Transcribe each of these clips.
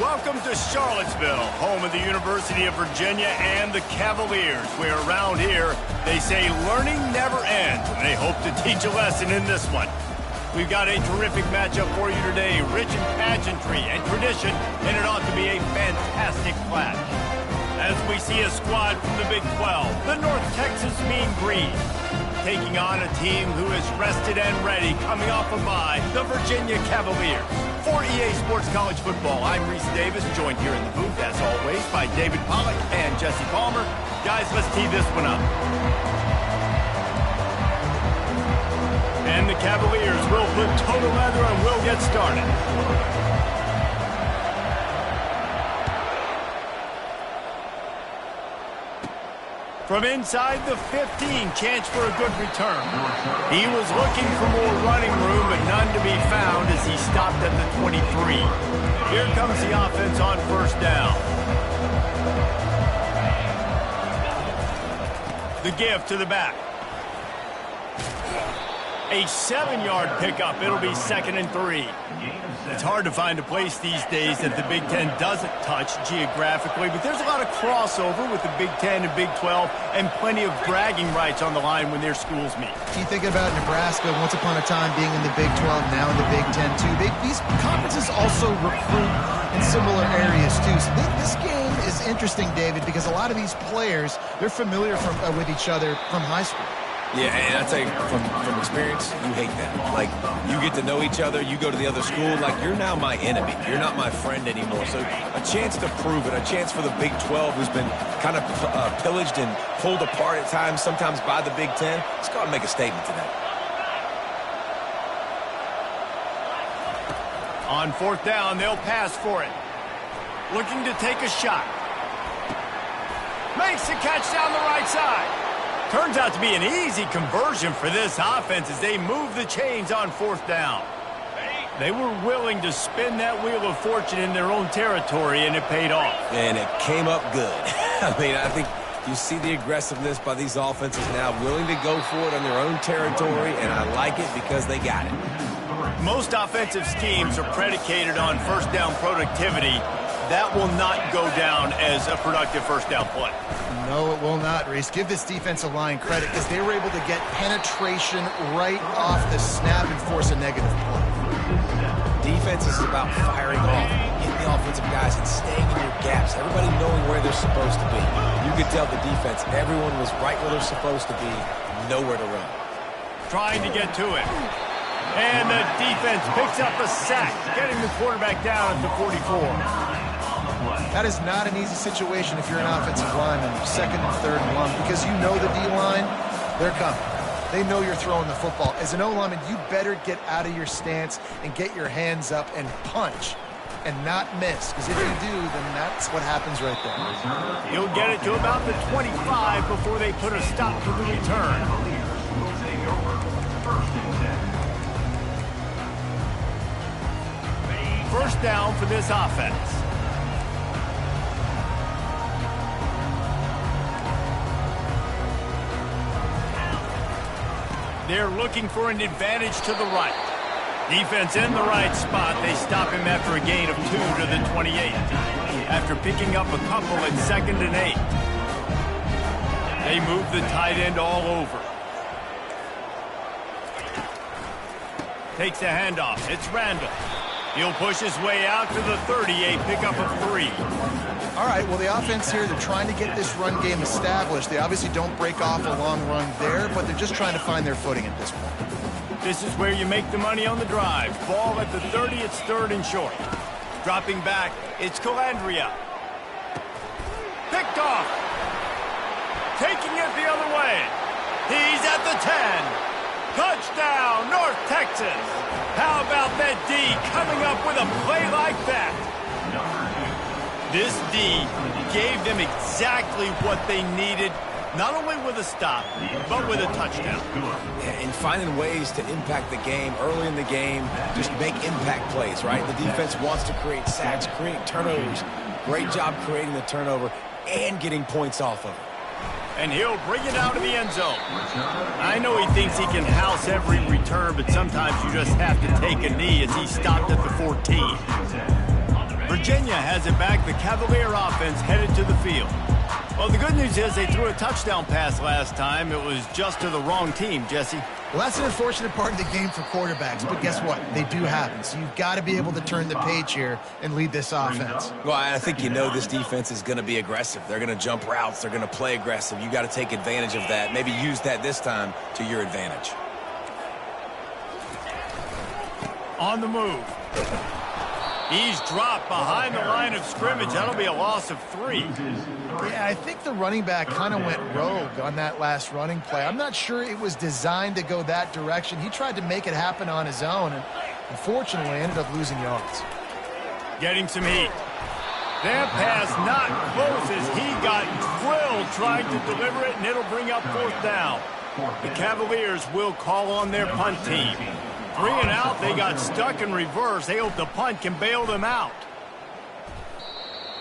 Welcome to Charlottesville, home of the University of Virginia and the Cavaliers, where around here they say learning never ends, and they hope to teach a lesson in this one. We've got a terrific matchup for you today, rich in pageantry and tradition, and it ought to be a fantastic clash. As we see a squad from the Big 12, the North Texas Mean Green, taking on a team who is rested and ready, coming off a bye, the Virginia Cavaliers. For EA Sports College Football, I'm Reese Davis, joined here in the booth, as always, by David Pollack and Jesse Palmer. Guys, let's tee this one up. And the Cavaliers will put total leather and we'll get started. From inside the 15, chance for a good return. He was looking for more running room, but none to be found as he stopped at the 23. Here comes the offense on first down. The give to the back. A 7-yard pickup. It'll be 2nd and 3. It's hard to find a place these days that the Big Ten doesn't touch geographically, but there's a lot of crossover with the Big Ten and Big 12 and plenty of bragging rights on the line when their schools meet. You think about Nebraska once upon a time being in the Big 12, now in the Big 10 too. These conferences also recruit in similar areas too. So this game is interesting, David, because a lot of these players, they're familiar with each other from high school. Yeah, and I tell you, from experience, you hate that. Like, you get to know each other, you go to the other school, like, you're now my enemy. You're not my friend anymore. So a chance to prove it, a chance for the Big 12, who's been kind of pillaged and pulled apart at times, sometimes by the Big 10. Let's go out and make a statement today. On 4th down, they'll pass for it. Looking to take a shot. Makes the catch down the right side. Turns out to be an easy conversion for this offense as they move the chains on 4th down. They were willing to spin that wheel of fortune in their own territory, and it paid off. And it came up good. I mean, I think you see the aggressiveness by these offenses now, willing to go for it on their own territory, and I like it because they got it. Most offensive schemes are predicated on first down productivity. That will not go down as a productive first down play. No, it will not, Reese. Give this defensive line credit because they were able to get penetration right off the snap and force a negative play. Defense is about firing off, getting the offensive guys and staying in your gaps, everybody knowing where they're supposed to be. You could tell the defense, everyone was right where they're supposed to be, nowhere to run. Trying to get to it. And the defense picks up a sack, getting the quarterback down at the 44. That is not an easy situation if you're an offensive lineman, 2nd and 3rd and 1, because you know the D-line, they're coming. They know you're throwing the football. As an O-lineman, you better get out of your stance and get your hands up and punch and not miss, because if you do, then that's what happens right there. He'll get it to about the 25 before they put a stop to the return. First down for this offense. They're looking for an advantage to the right. Defense in the right spot. They stop him after a gain of 2 to the 28. After picking up a couple at 2nd and 8. They move the tight end all over. Takes a handoff. It's Randall. He'll push his way out to the 38, pickup of 3. All right, well, the offense here, they're trying to get this run game established. They obviously don't break off a long run there, but they're just trying to find their footing at this point. This is where you make the money on the drive. Ball at the 30, it's 3rd and short. Dropping back, it's Calandria. Picked off. Taking it the other way. He's at the 10. Touchdown, North Texas. How about that D coming up with a play like that? This D gave them exactly what they needed, not only with a stop, but with a touchdown. Yeah, and finding ways to impact the game early in the game, just make impact plays, right? The defense wants to create sacks, create turnovers. Great job creating the turnover and getting points off of it. And he'll bring it out of the end zone. I know he thinks he can house every return, but sometimes you just have to take a knee as he stopped at the 14. Virginia has it back. The Cavalier offense headed to the field. Well, the good news is they threw a touchdown pass last time. It was just to the wrong team, Jesse. Well, that's an unfortunate part of the game for quarterbacks, but guess what? They do happen. So you've got to be able to turn the page here and lead this offense. Well, I think this defense is going to be aggressive. They're going to jump routes. They're going to play aggressive. You got to take advantage of that. Maybe use that this time to your advantage. On the move. He's dropped behind the line of scrimmage. That'll be a loss of 3. Yeah, I think the running back kind of went rogue on that last running play. I'm not sure it was designed to go that direction. He tried to make it happen on his own, and unfortunately ended up losing yards. Getting some heat. That pass not close as he got drilled trying to deliver it, and it'll bring up 4th down. The Cavaliers will call on their punt team. 3 and out, they got stuck in reverse. They hope the punt can bail them out.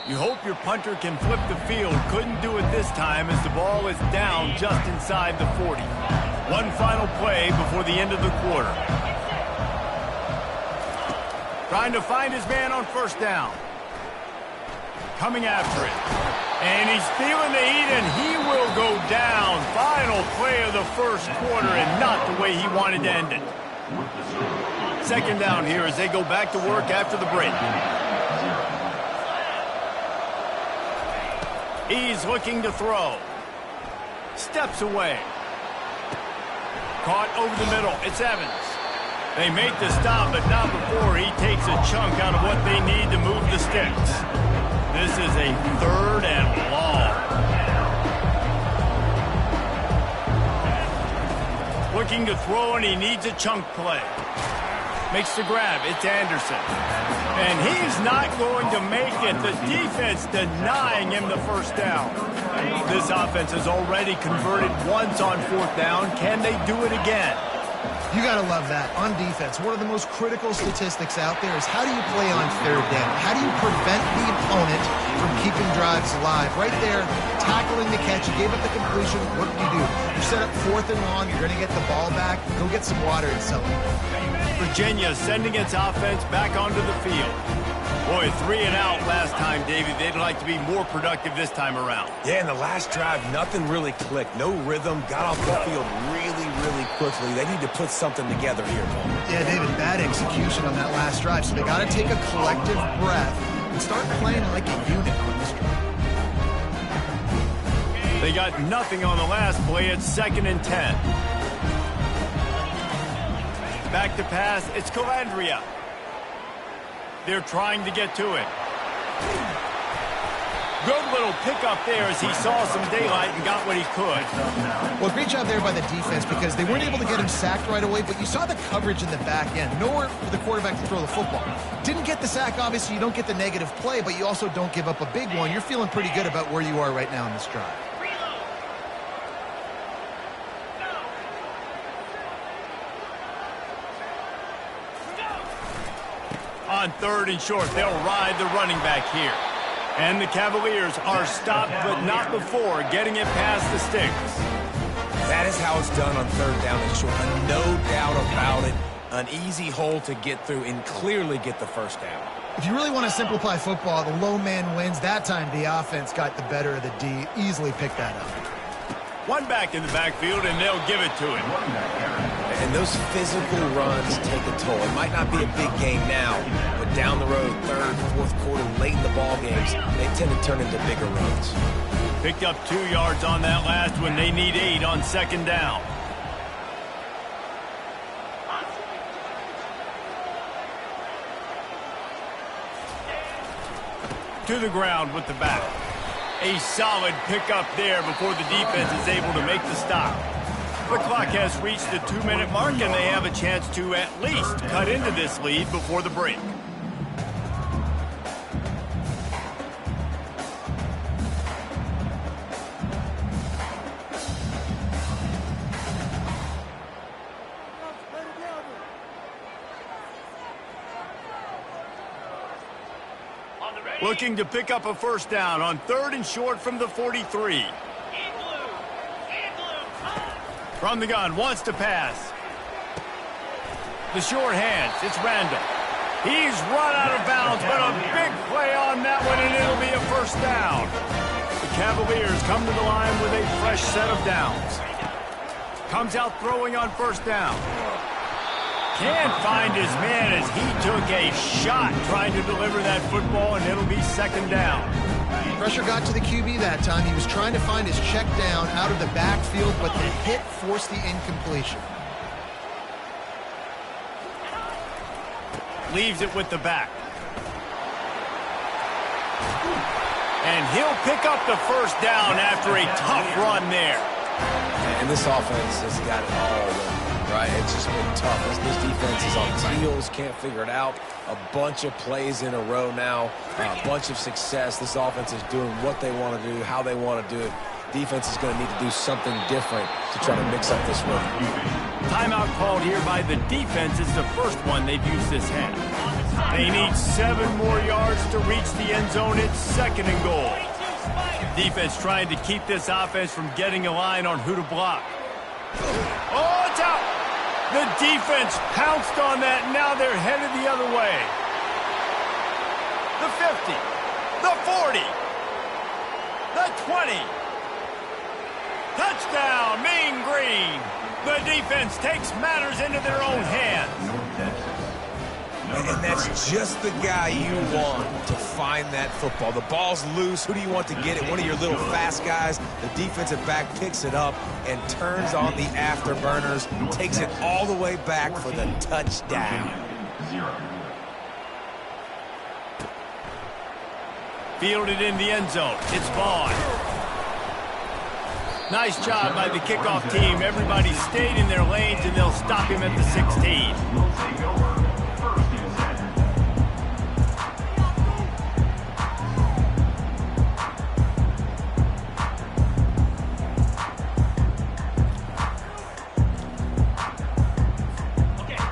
You hope your punter can flip the field. Couldn't do it this time as the ball is down just inside the 40. One final play before the end of the quarter. Trying to find his man on 1st down. Coming after it. And he's feeling the heat, and he will go down. Final play of the 1st quarter, and not the way he wanted to end it. 2nd down here as they go back to work after the break. He's looking to throw. Steps away. Caught over the middle. It's Evans. They make the stop, but not before he takes a chunk out of what they need to move the sticks. This is a 3rd and long. Looking to throw, and he needs a chunk play. Makes the grab. It's Anderson. And he's not going to make it. The defense denying him the 1st down. This offense has already converted once on 4th down. Can they do it again? You got to love that. On defense, one of the most critical statistics out there is how do you play on 3rd down? How do you prevent the opponent from keeping drives alive? Right there, tackling the catch. You gave up the completion. What do? You set up 4th and long. You're going to get the ball back. Go get some water and sell it. Virginia sending its offense back onto the field. Boy, 3 and out last time, David. They'd like to be more productive this time around. Yeah, in the last drive, nothing really clicked. No rhythm. Got off the field really, really quickly. They need to put something together here, Paul. Yeah, David, bad execution on that last drive. So they got to take a collective breath and start playing like a unit on this drive. They got nothing on the last play. It's 2nd and 10. Back to pass. It's Calandria. They're trying to get to it. Good little pickup there as he saw some daylight and got what he could. Well, great job there by the defense because they weren't able to get him sacked right away, but you saw the coverage in the back end. Nowhere for the quarterback to throw the football. Didn't get the sack, obviously. You don't get the negative play, but you also don't give up a big one. You're feeling pretty good about where you are right now in this drive. On 3rd and short, they'll ride the running back here. And the Cavaliers are stopped, but not before getting it past the sticks. That is how it's done on 3rd down and short. No doubt about it. An easy hole to get through and clearly get the 1st down. If you really want to simplify football, the low man wins. That time the offense got the better of the D. Easily picked that up. One back in the backfield, and they'll give it to him. And those physical runs take a toll. It might not be a big game now, but down the road, 3rd, 4th quarter, late in the ball games, they tend to turn into bigger runs. Picked up 2 yards on that last one. They need 8 on 2nd down. To the ground with the back. A solid pickup there before the defense is able to make the stop. The clock has reached the 2-minute mark, and they have a chance to at least cut into this lead before the break. Looking to pick up a 1st down on 3rd and short from the 43. From the gun, wants to pass. The short hands, it's Randall. He's run out of bounds, but a big play on that one, and it'll be a first down. The Cavaliers come to the line with a fresh set of downs. Comes out throwing on first down. Can't find his man as he took a shot trying to deliver that football, and it'll be second down. Pressure got to the QB that time. He was trying to find his check down out of the backfield, but the hit forced the incompletion. Leaves it with the back. And he'll pick up the first down after a tough run there. And this offense has got it all, right? It's just been tough. This defense is on its heels, can't figure it out. A bunch of plays in a row now, a bunch of success. This offense is doing what they want to do, how they want to do it. Defense is going to need to do something different to try to mix up this one. Timeout called here by the defense. It's the first one they've used this half. They need 7 more yards to reach the end zone. It's second and goal. Defense trying to keep this offense from getting a line on who to block. Oh, it's out. The defense pounced on that, and now they're headed the other way. The 50, the 40, the 20. Touchdown, Mean Green. The defense takes matters into their own hands. And that's just the guy you want to find that football. The ball's loose. Who do you want to get it? One of your little fast guys. The defensive back picks it up and turns on the afterburners, takes it all the way back for the touchdown. Fielded in the end zone. It's Vaughn. Nice job by the kickoff team. Everybody stayed in their lanes, and they'll stop him at the 16.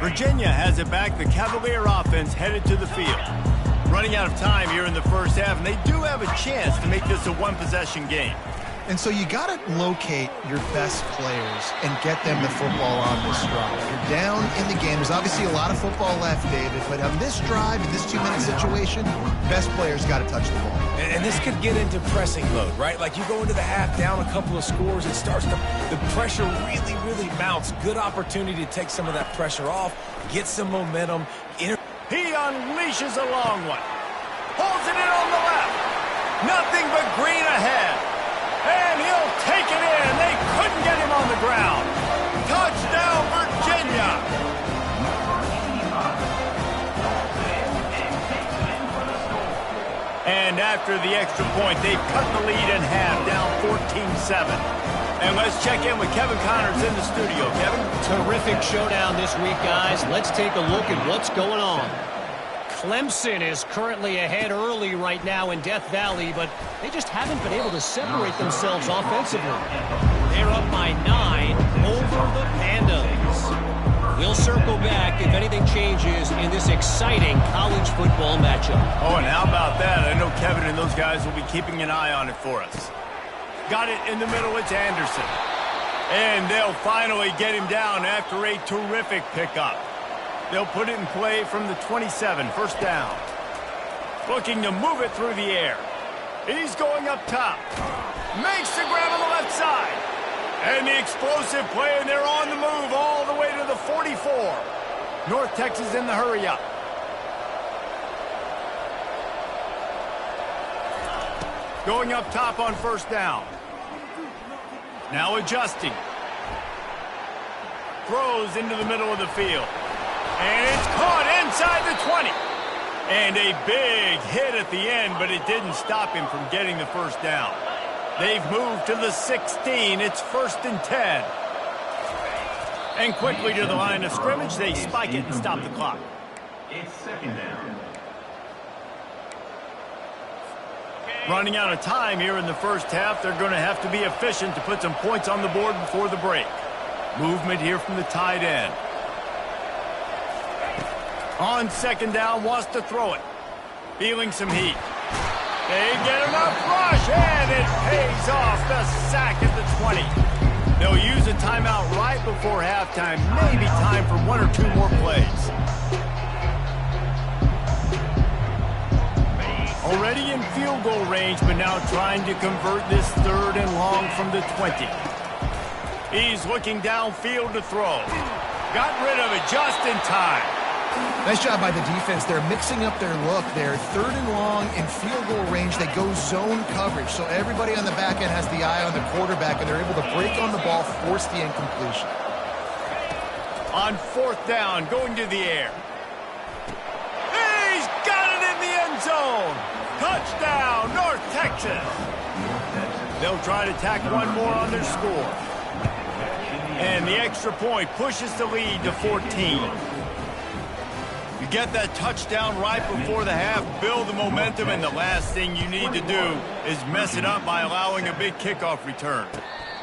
Virginia has it back. The Cavalier offense headed to the field. Running out of time here in the first half, and they do have a chance to make this a one-possession game. And so you got to locate your best players and get them the football on this drive. You're down in the game. There's obviously a lot of football left, David, but on this drive, in this 2-minute situation, best players got to touch the ball. And this could get into pressing mode, right? Like you go into the half down a couple of scores, it starts to, the pressure really, really mounts. Good opportunity to take some of that pressure off, get some momentum. He unleashes a long one. Holds it in on the left. Nothing but green ahead. And he'll take it in. They couldn't get him on the ground. Touchdown, Virginia. And after the extra point, they've cut the lead in half, down 14-7. And let's check in with Kevin Connors in the studio. Kevin? Terrific showdown this week, guys. Let's take a look at what's going on. Clemson is currently ahead early right now in Death Valley, but they just haven't been able to separate themselves offensively. They're up by 9 over the Pandas. We'll circle back if anything changes in this exciting college football matchup. Oh, and how about that? I know Kevin and those guys will be keeping an eye on it for us. Got it in the middle. It's Anderson. And they'll finally get him down after a terrific pickup. They'll put it in play from the 27, first down. Looking to move it through the air. He's going up top. Makes the grab on the left side. And the explosive play, and they're on the move all the way to the 44. North Texas in the hurry-up. Going up top on first down. Now adjusting. Throws into the middle of the field. And it's caught inside the 20. And a big hit at the end, but it didn't stop him from getting the first down. They've moved to the 16. It's 1st and 10. And quickly to the line of scrimmage, they spike it and stop the clock. It's second down. Running out of time here in the first half. They're going to have to be efficient to put some points on the board before the break. Movement here from the tight end. On second down, wants to throw it. Feeling some heat. They get enough rush, and it pays off. The sack at the 20. They'll use a timeout right before halftime. Maybe time for 1 or 2 more plays. Already in field goal range, but now trying to convert this 3rd and long from the 20. He's looking downfield to throw. Got rid of it just in time. Nice job by the defense. They're mixing up their look. They're 3rd and long in field goal range. They go zone coverage, so everybody on the back end has the eye on the quarterback, and they're able to break on the ball, force the incompletion. On 4th down, going to the air. He's got it in the end zone. Touchdown, North Texas. They'll try to tack one more on their score. And the extra point pushes the lead to 14. You get that touchdown right before the half, build the momentum, and the last thing you need to do is mess it up by allowing a big kickoff return.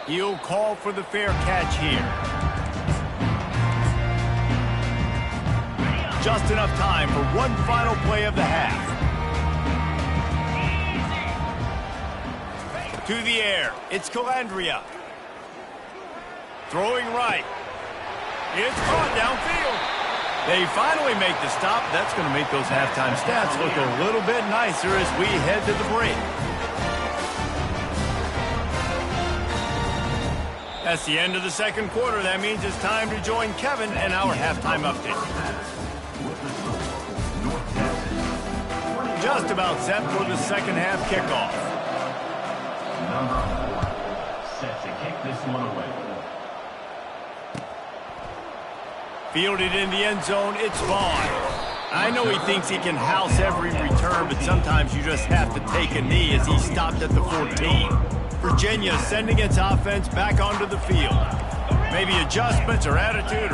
He'll call for the fair catch here. Just enough time for one final play of the half. To the air, it's Calandria. Throwing right. It's caught downfield. They finally make the stop. That's going to make those halftime stats look a little bit nicer as we head to the break. That's the end of the 2nd quarter. That means it's time to join Kevin and our halftime update. Just about set for the 2nd half kickoff. Number 4, set to kick this one away. Fielded in the end zone, it's Vaughn. I know he thinks he can house every return, but sometimes you just have to take a knee as he stopped at the 14. Virginia sending its offense back onto the field. Maybe adjustments or attitude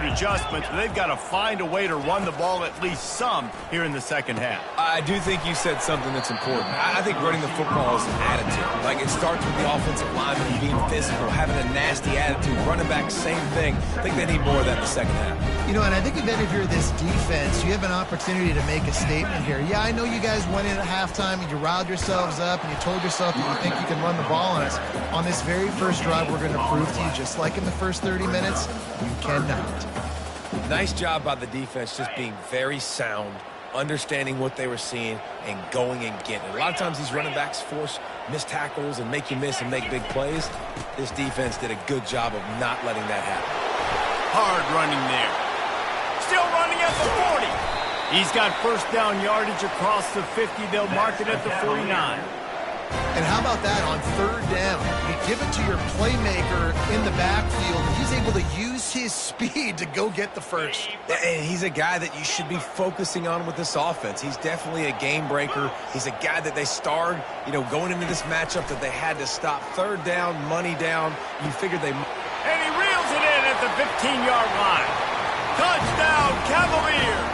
adjustments, but they've got to find a way to run the ball at least some here in the 2nd half. I do think you said something that's important. I think running the football is an attitude. Like, it starts with the offensive lineman being physical, having a nasty attitude. Running back, same thing. I think they need more of that in the 2nd half. You know, and I think even if you're this defense, you have an opportunity to make a statement here. Yeah, I know you guys went in at halftime and you riled yourselves up and you told yourself that you think you can run the ball on us. On this very first drive, we're going to prove to you, just like in the first 30 minutes, you cannot. Nice job by the defense just being very sound, understanding what they were seeing, and going and getting it. A lot of times these running backs force missed tackles and make you miss and make big plays. This defense did a good job of not letting that happen. Hard running there. Still running at the 40. He's got 1st down yardage across the 50. They'll mark it at the 49. And how about that on 3rd down? You give it to your playmaker in the backfield, and he's able to use his speed to go get the first. And he's a guy that you should be focusing on with this offense. He's definitely a game breaker. He's a guy that they starred, going into this matchup that they had to stop. 3rd down, money down. You figured they... And he reels it in at the 15-yard line. Touchdown, Cavaliers!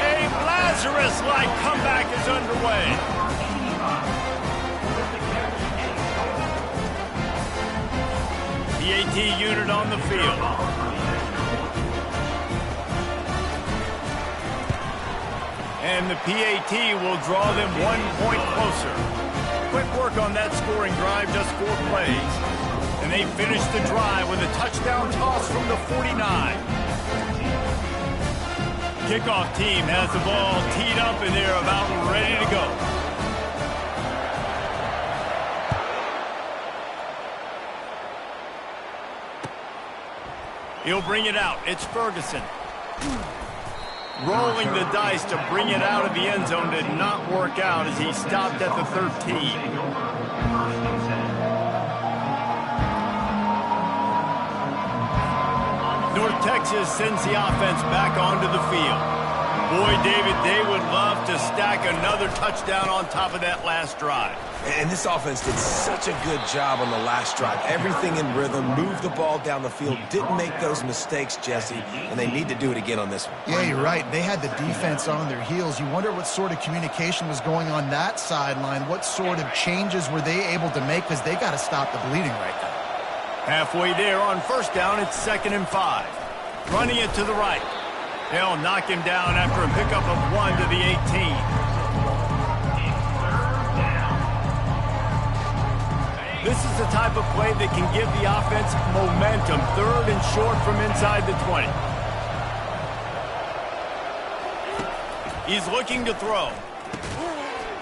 A Lazarus-like comeback is underway. PAT unit on the field. And the PAT will draw them 1 point closer. Quick work on that scoring drive, just 4 plays. And they finish the drive with a touchdown toss from the 49. Kickoff team has the ball teed up and they're about ready to go. He'll bring it out. It's Ferguson. Rolling the dice to bring it out of the end zone did not work out as he stopped at the 13. North Texas sends the offense back onto the field. Boy, David, they would love to stack another touchdown on top of that last drive. And this offense did such a good job on the last drive. Everything in rhythm, moved the ball down the field, didn't make those mistakes, Jesse, and they need to do it again on this one. Yeah, you're right. They had the defense on their heels. You wonder what sort of communication was going on that sideline. What sort of changes were they able to make, because they got to stop the bleeding right now. Halfway there on 1st down, it's 2nd and 5. Running it to the right. They'll knock him down after a pickup of 1 to the 18. This is the type of play that can give the offense momentum. 3rd and short from inside the 20. He's looking to throw.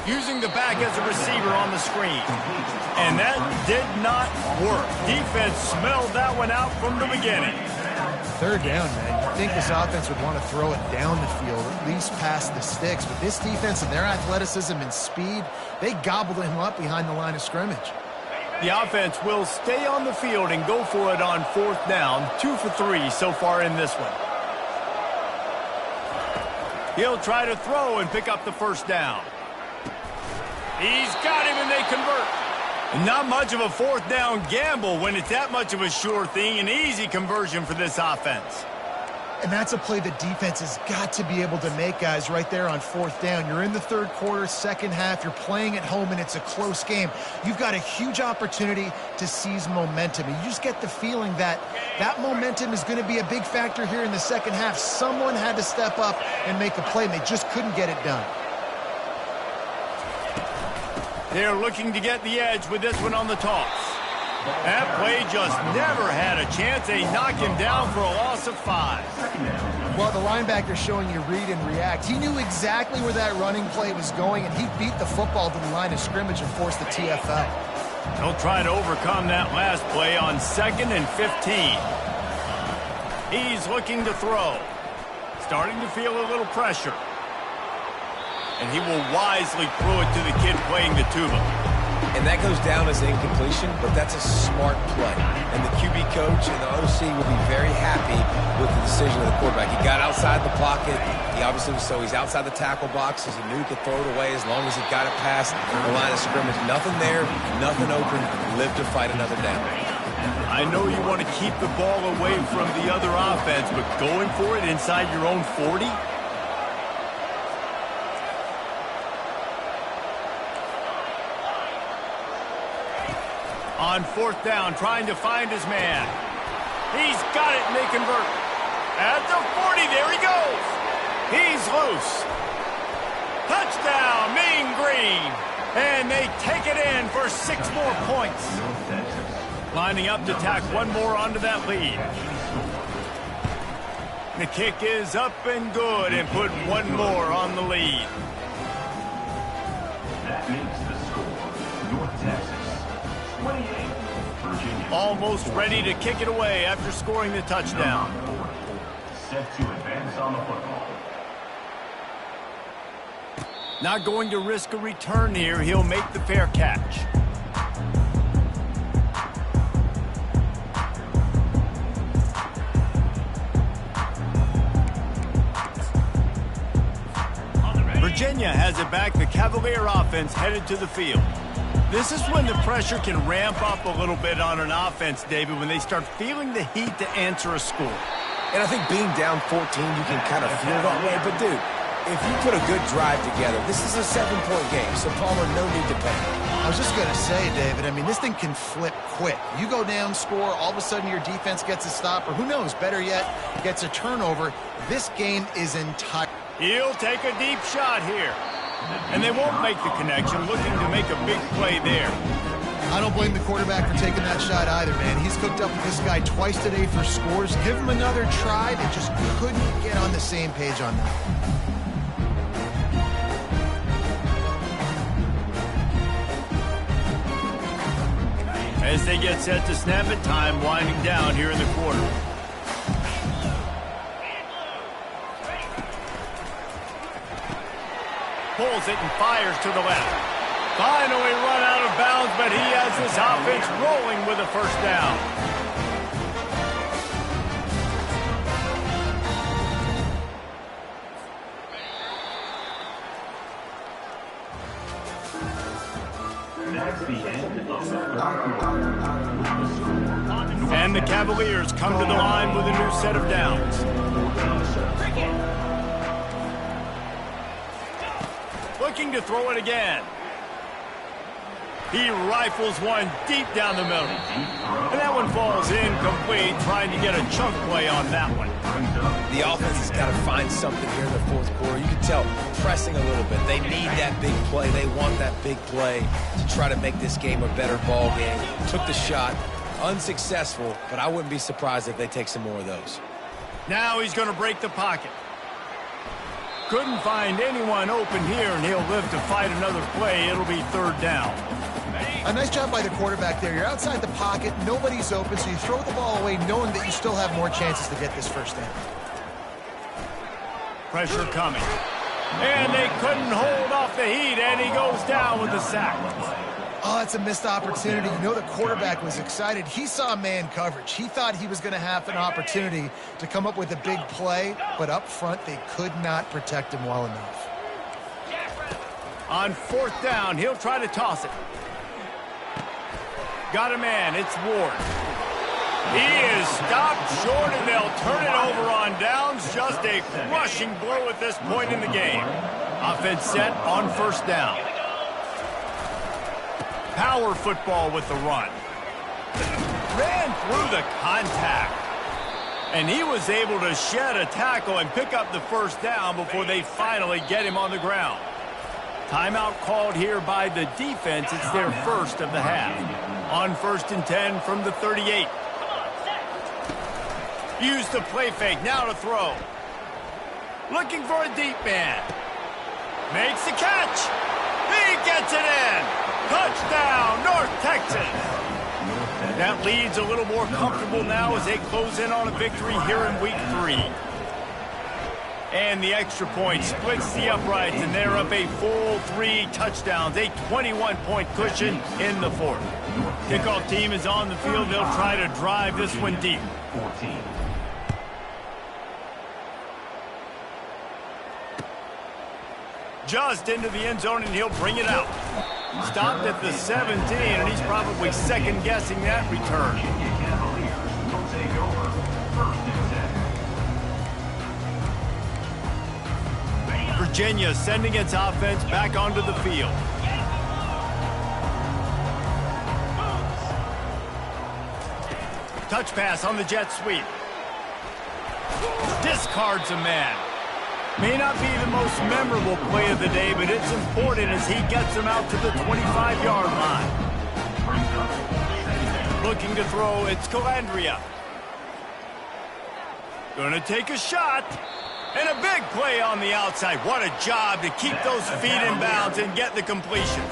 using the back as a receiver on the screen. And that did not work. Defense smelled that one out from the beginning. Third down, man. You'd think this offense would want to throw it down the field, at least past the sticks. But this defense and their athleticism and speed, they gobbled him up behind the line of scrimmage. The offense will stay on the field and go for it on fourth down. 2 for 3 so far in this one. He'll try to throw and pick up the first down. He's got him and they convert. Not much of a fourth down gamble when it's that much of a sure thing. An easy conversion for this offense. And that's a play the defense has got to be able to make, guys, right there on fourth down. You're in the third quarter, second half. You're playing at home, and it's a close game. You've got a huge opportunity to seize momentum. And you just get the feeling that that momentum is going to be a big factor here in the second half. Someone had to step up and make a play, and they just couldn't get it done. They're looking to get the edge with this one on the toss. That play just never had a chance. They knock him down for a loss of 5. Well, the linebacker's showing you read and react. He knew exactly where that running play was going, and he beat the football to the line of scrimmage and forced the TFL. He'll try to overcome that last play on 2nd and 15. He's looking to throw. Starting to feel a little pressure. And he will wisely throw it to the kid playing the tuba. And that goes down as an incompletion, but that's a smart play. And the QB coach and the OC will be very happy with the decision of the quarterback. He got outside the pocket. He obviously he's outside the tackle box, as he knew he could throw it away as long as he got it past the line of scrimmage. Nothing there, nothing open. Live to fight another down. I know you want to keep the ball away from the other offense, but going for it inside your own 40? On fourth down, trying to find his man. He's got it, and they convert. At the 40, there he goes. He's loose. Touchdown, Mean Green. And they take it in for 6 more points. Lining up to tack one more onto that lead. The kick is up and good and put one more on the lead. That makes the score. North Texas 28, Virginia. Almost ready to kick it away after scoring the touchdown. Set to advance on the football. Not going to risk a return here. He'll make the fair catch. Virginia has it back. The Cavalier offense headed to the field. This is when the pressure can ramp up a little bit on an offense, David, when they start feeling the heat to answer a score. And I think being down 14, you can kind of feel that way. But, dude, if you put a good drive together, this is a 7-point game, so Palmer, no need to panic. I was just going to say, David, I mean, this thing can flip quick. You go down, score, all of a sudden your defense gets a stop, or who knows, better yet, gets a turnover. This game is entire. He'll take a deep shot here. And they won't make the connection, looking to make a big play there. I don't blame the quarterback for taking that shot either, man. He's cooked up with this guy twice today for scores. Give him another try. They just couldn't get on the same page on that. As they get set to snap it, time winding down here in the quarter. Pulls it and fires to the left. Finally run out of bounds, but he has this offense rolling with a first down. That's the end of the And the Cavaliers come to the line with a new set of downs. Looking to throw it again. He rifles one deep down the middle. And that one falls incomplete, trying to get a chunk play on that one. The offense has got to find something here in the fourth quarter. You can tell pressing a little bit. They need that big play. They want that big play to try to make this game a better ball game. Took the shot. Unsuccessful, but I wouldn't be surprised if they take some more of those. Now he's going to break the pocket. Couldn't find anyone open here, and he'll live to fight another play. It'll be third down. A nice job by the quarterback there. You're outside the pocket, nobody's open, so you throw the ball away knowing that you still have more chances to get this first down. Pressure coming. And they couldn't hold off the heat, and he goes down with the sack. Oh, that's a missed opportunity. You know the quarterback was excited. He saw man coverage. He thought he was going to have an opportunity to come up with a big play, but up front they could not protect him well enough. On fourth down, he'll try to toss it. Got a man, it's Ward. He is stopped short, and they'll turn it over on downs. Just a crushing blow at this point in the game. Offense set on first down. Power football with the run. Ran through the contact. And he was able to shed a tackle and pick up the first down before they finally get him on the ground. Timeout called here by the defense. It's their first of the half. On 1st and 10 from the 38. Use the play fake, now to throw. Looking for a deep man. Makes the catch. He gets it in. Touchdown, North Texas. That lead's a little more comfortable now as they close in on a victory here in week 3. And the extra point splits the uprights, and they're up a full 3 touchdowns, a 21-point cushion in the fourth. Kickoff team is on the field. They'll try to drive this one deep. 14. Just into the end zone, and he'll bring it out. Stopped at the 17, and he's probably second-guessing that return. Will take over 1st and 10. Virginia sending its offense back onto the field. Touch pass on the jet sweep. Discards a man. May not be the most memorable play of the day, but it's important as he gets him out to the 25-yard line. Looking to throw, it's Calandria. Gonna take a shot. And a big play on the outside. What a job to keep those feet in bounds and get the completion.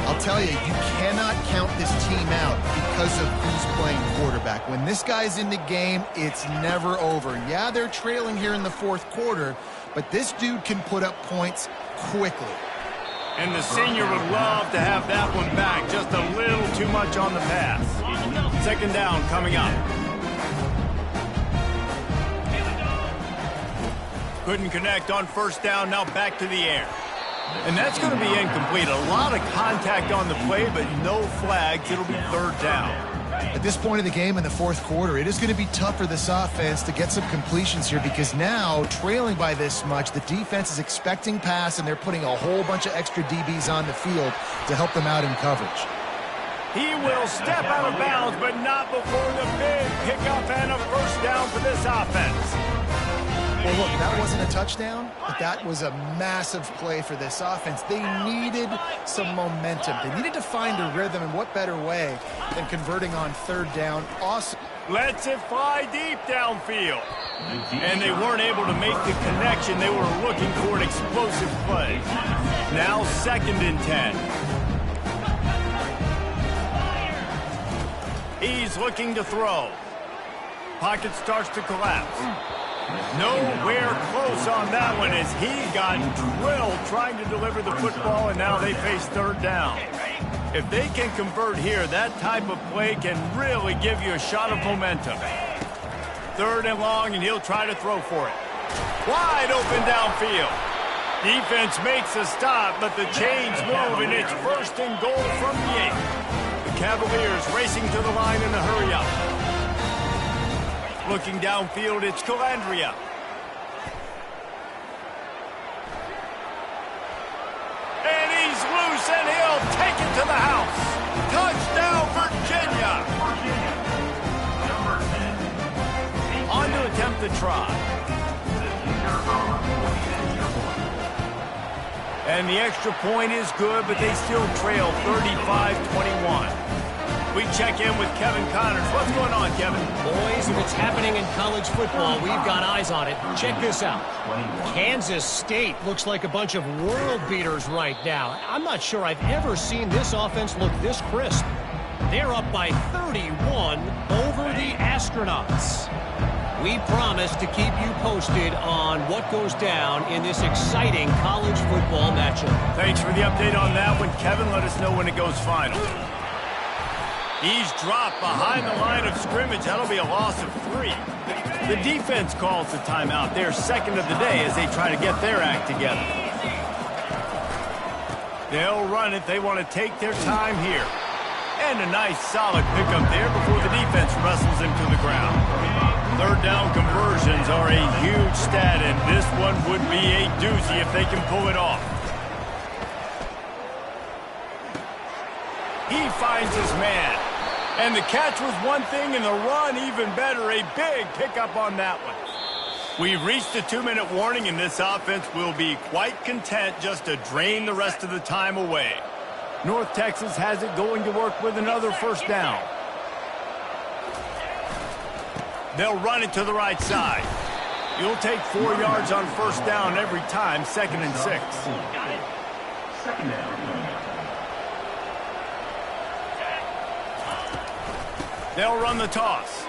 I'll tell you, you cannot count this team out because of who's playing quarterback. When this guy's in the game, it's never over. Yeah, they're trailing here in the fourth quarter, but this dude can put up points quickly. And the senior would love to have that one back. Just a little too much on the pass. Second down coming up. Couldn't connect on first down, now back to the air. And that's going to be incomplete. A lot of contact on the play, but no flags. It'll be third down. At this point of the game in the fourth quarter, it is going to be tough for this offense to get some completions here because now, trailing by this much, the defense is expecting pass, and they're putting a whole bunch of extra DBs on the field to help them out in coverage. He will step out of bounds, but not before the big pickup and a first down for this offense. Well, look, that wasn't a touchdown, but that was a massive play for this offense. They needed some momentum. They needed to find a rhythm, and what better way than converting on third down. Awesome. Lets it fly deep downfield. And they weren't able to make the connection. They were looking for an explosive play. Now 2nd and 10. He's looking to throw. Pocket starts to collapse. Nowhere close on that one as he got drilled trying to deliver the football, and now they face third down. If they can convert here, that type of play can really give you a shot of momentum. 3rd and long, and he'll try to throw for it. Wide open downfield. Defense makes a stop, but the chains move, and it's 1st and goal from the 8. The Cavaliers racing to the line in a hurry-up. Looking downfield, it's Calandria. And he's loose, and he'll take it to the house. Touchdown, Virginia. On to attempt the try. And the extra point is good, but they still trail 35-21. We check in with Kevin Connors. What's going on, Kevin? Boys, if it's happening in college football, we've got eyes on it. Check this out. Kansas State looks like a bunch of world beaters right now. I'm not sure I've ever seen this offense look this crisp. They're up by 31 over the Astronauts. We promise to keep you posted on what goes down in this exciting college football matchup. Thanks for the update on that one, Kevin. Let us know when it goes final. He's dropped behind the line of scrimmage. That'll be a loss of 3. The defense calls the timeout. They're second of the day as they try to get their act together. They'll run it. They want to take their time here. And a nice solid pickup there before the defense wrestles him to the ground. Third down conversions are a huge stat, and this one would be a doozy if they can pull it off. He finds his man. And the catch was one thing, and the run even better. A big pickup on that one. We've reached the 2-minute warning, and this offense will be quite content just to drain the rest of the time away. North Texas has it going to work with another first down. They'll run it to the right side. You'll take 4 yards on first down every time, 2nd and 6. Got it. Second down. They'll run the toss.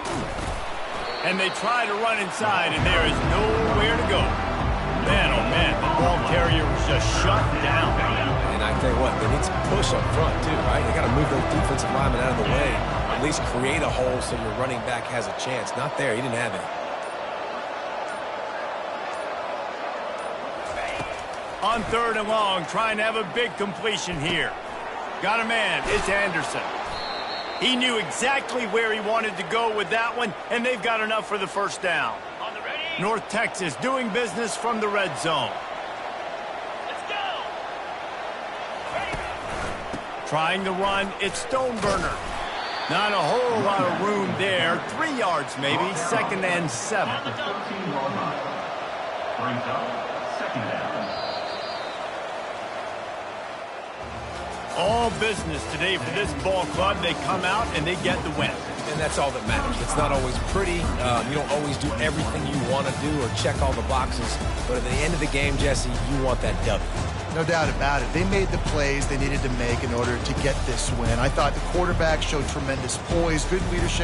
And they try to run inside, and there is nowhere to go. Man, oh man, the ball carrier was just shut down. And I tell you what, they need some push up front too, right? They got to move those defensive linemen out of the way. At least create a hole so your running back has a chance. Not there. He didn't have it. On 3rd and long, trying to have a big completion here. Got a man. It's Anderson. He knew exactly where he wanted to go with that one, and they've got enough for the first down. North Texas doing business from the red zone. Let's go. Trying to run, it's Stoneburner. Not a whole lot of room there. 3 yards maybe, 2nd and 7. At the 13-yard line. Brings up second down. All business today for this ball club. They come out and they get the win. And that's all that matters. It's not always pretty. You don't always do everything you want to do or check all the boxes. But at the end of the game, Jesse, you want that W. No doubt about it. They made the plays they needed to make in order to get this win. I thought the quarterback showed tremendous poise, good leadership.